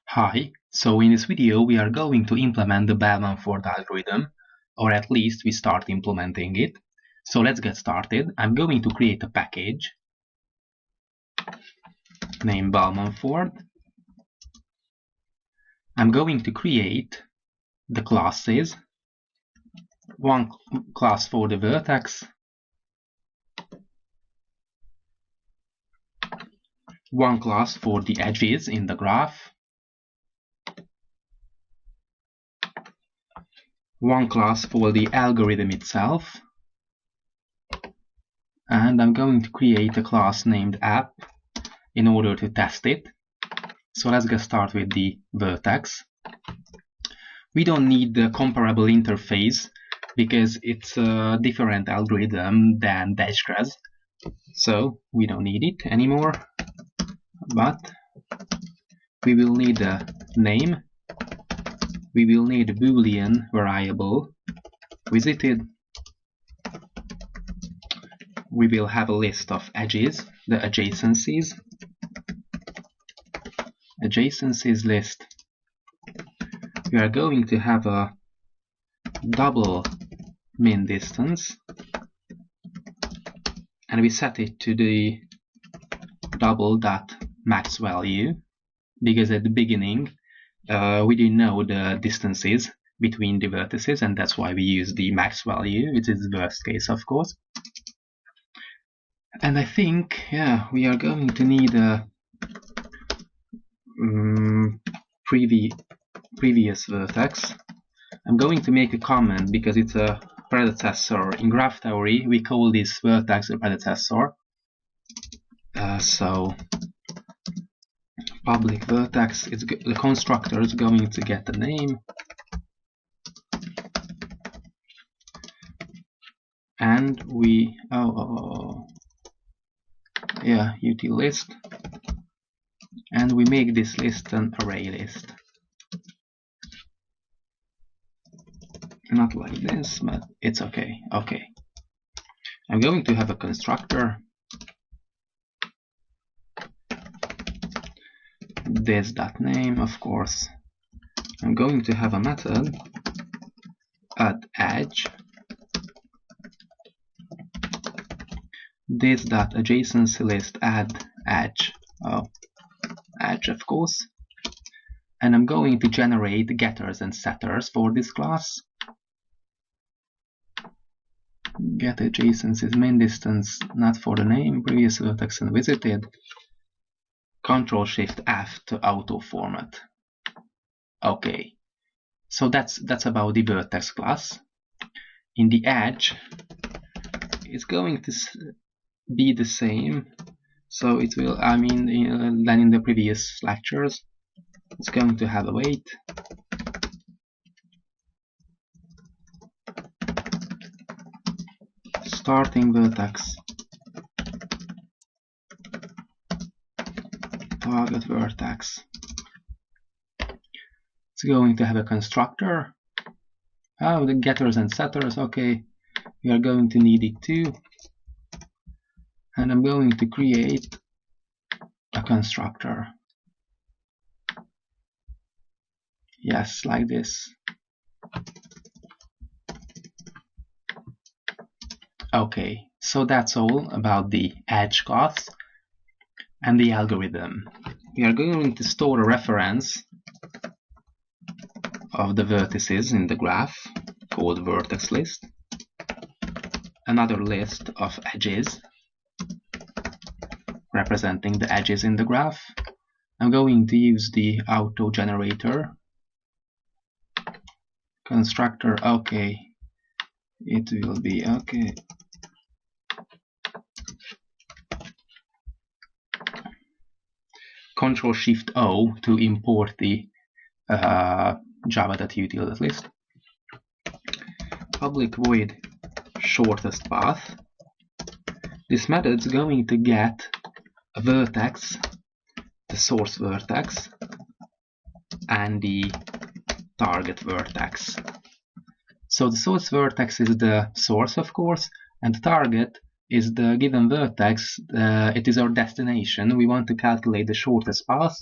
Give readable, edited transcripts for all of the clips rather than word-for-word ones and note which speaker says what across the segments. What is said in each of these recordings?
Speaker 1: Hi, so in this video we are going to implement the Bellman Ford algorithm, or at least we start implementing it. So let's get started. I'm going to create a package named Bellman Ford. I'm going to create the classes, one class for the vertex, one class for the edges in the graph, one class for the algorithm itself, and I'm going to create a class named app in order to test it. So let's get started with the vertex. We don't need the comparable interface because it's a different algorithm than Dashgrass, so we don't need it anymore. But we will need a name, we will need a Boolean variable visited, we will have a list of edges, the adjacencies list. We are going to have a double min distance, and we set it to the double dot max value because at the beginning we didn't know the distances between the vertices, and that's why we use the max value, which is the worst case, of course. And I think, yeah, we are going to need a previous vertex. I'm going to make a comment because it's a predecessor. In graph theory, we call this vertex a predecessor. So public vertex, the constructor is going to get the name, and we util list, and we make this list an array list. Not like this, but it's okay. Okay, I'm going to have a constructor, this.name, of course. I'm going to have a method add edge, this.adjacency list add edge, edge of course, and I'm going to generate getters and setters for this class. Get adjacencies main distance, not for the name, previous vertex and visited. Ctrl+Shift+F to auto format. Okay, so that's about the vertex class. In the edge, it's going to be the same. So it will, than in the previous lectures. It's going to have a weight. Starting vertex, target vertex. It's going to have a constructor. The getters and setters, okay, we are going to need it too. And I'm going to create a constructor. Yes, like this. Okay, so that's all about the edge class and the algorithm. We are going to store a reference of the vertices in the graph called vertex list, another list of edges representing the edges in the graph. I'm going to use the auto generator constructor. Okay, it will be okay. Ctrl+Shift+O to import the java.util.list. Public void shortest path. This method is going to get a vertex, the source vertex, and the target vertex. So the source vertex is the source, of course, and the target is the given vertex. It is our destination. We want to calculate the shortest path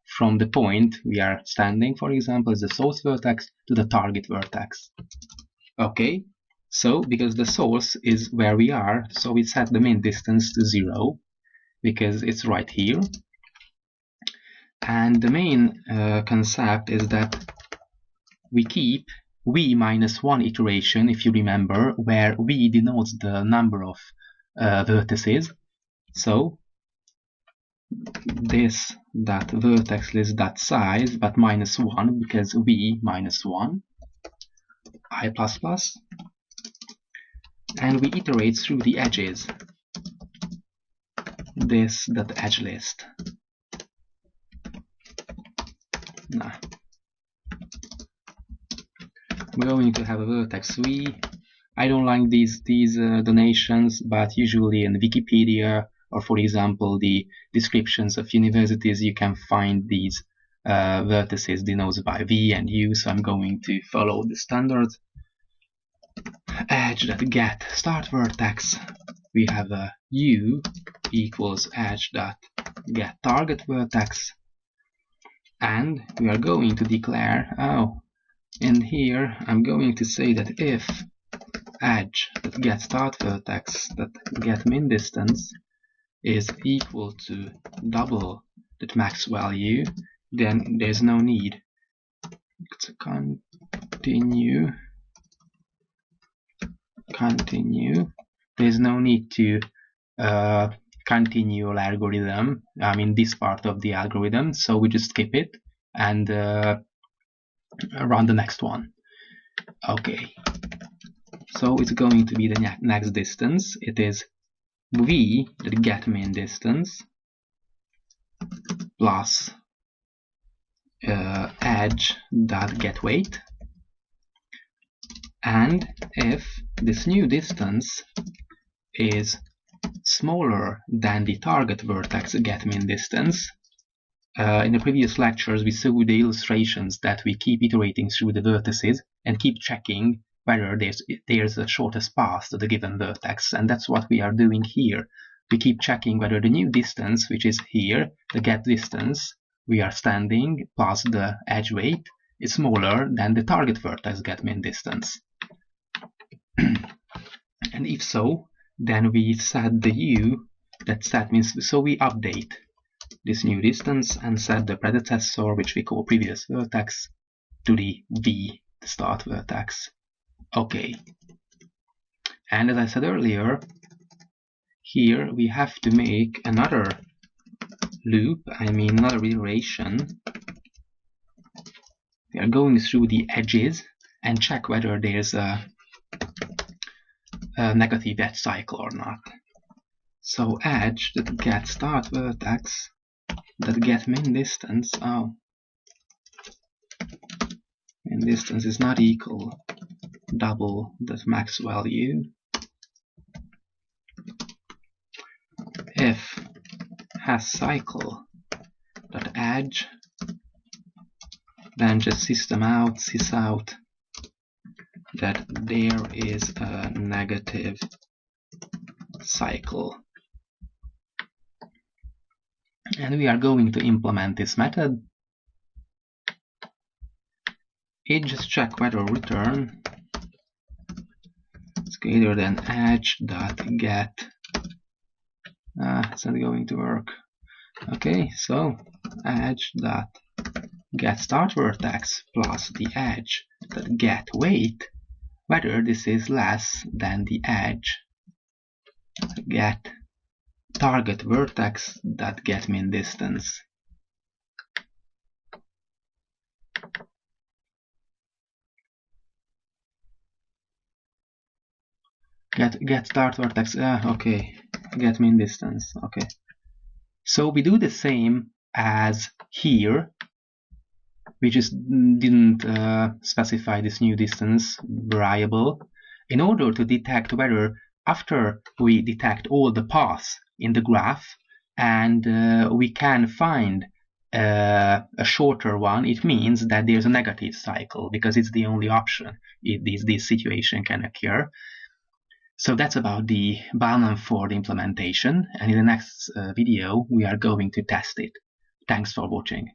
Speaker 1: from the point we are standing, for example, is the source vertex, to the target vertex. Okay, so because the source is where we are, so we set the min distance to 0, because it's right here. And the main concept is that we keep v minus 1 iteration, if you remember, where v denotes the number of vertices. So this dot vertex list dot size, but minus 1, because v minus 1 I++, and we iterate through the edges, this dot edge list. Now we're going to have a vertex v. I don't like these donations, but usually in Wikipedia, or for example the descriptions of universities, you can find these vertices denoted by v and u, so I'm going to follow the standard. Edge that get start vertex, we have a u equals edge dot get target vertex, and we are going to declare, and here I'm going to say that if edge that get start vertex that get min distance is equal to double that max value, then there's no need to continue. There's no need to continue algorithm, I mean this part of the algorithm, so we just skip it and run the next one. Okay, so it's going to be the next distance. It is v that get min distance plus edge dot get weight, and if this new distance is smaller than the target vertex get min distance. In the previous lectures we saw the illustrations that we keep iterating through the vertices and keep checking whether there's a shortest path to the given vertex, and that's what we are doing here. We keep checking whether the new distance, which is here, the get distance we are standing plus the edge weight, is smaller than the target vertex get min distance. And if so, then we set the u, that set means, so we update this new distance and set the predecessor, which we call previous vertex, to the v, the start vertex. Okay, and as I said earlier, here we have to make another loop, another iteration. We are going through the edges and check whether there's a negative edge cycle or not. So edge that get start vertex that get min distance, min distance is not equal double that max value. If has cycle dot edge, then just system out, sys out that there is a negative cycle. And we are going to implement this method. It just check whether return is greater than edge dot get. It's not going to work. Okay, so edge dot get start vertex plus the edge dot get weight, whether this is less than the edge get target vertex that get min distance. Get start vertex, okay, get min distance, okay. So we do the same as here. We just didn't specify this new distance variable in order to detect whether, after we detect all the paths in the graph and we can find a shorter one, it means that there's a negative cycle, because it's the only option if this situation can occur. So that's about the Bellman Ford implementation, and in the next video we are going to test it. Thanks for watching.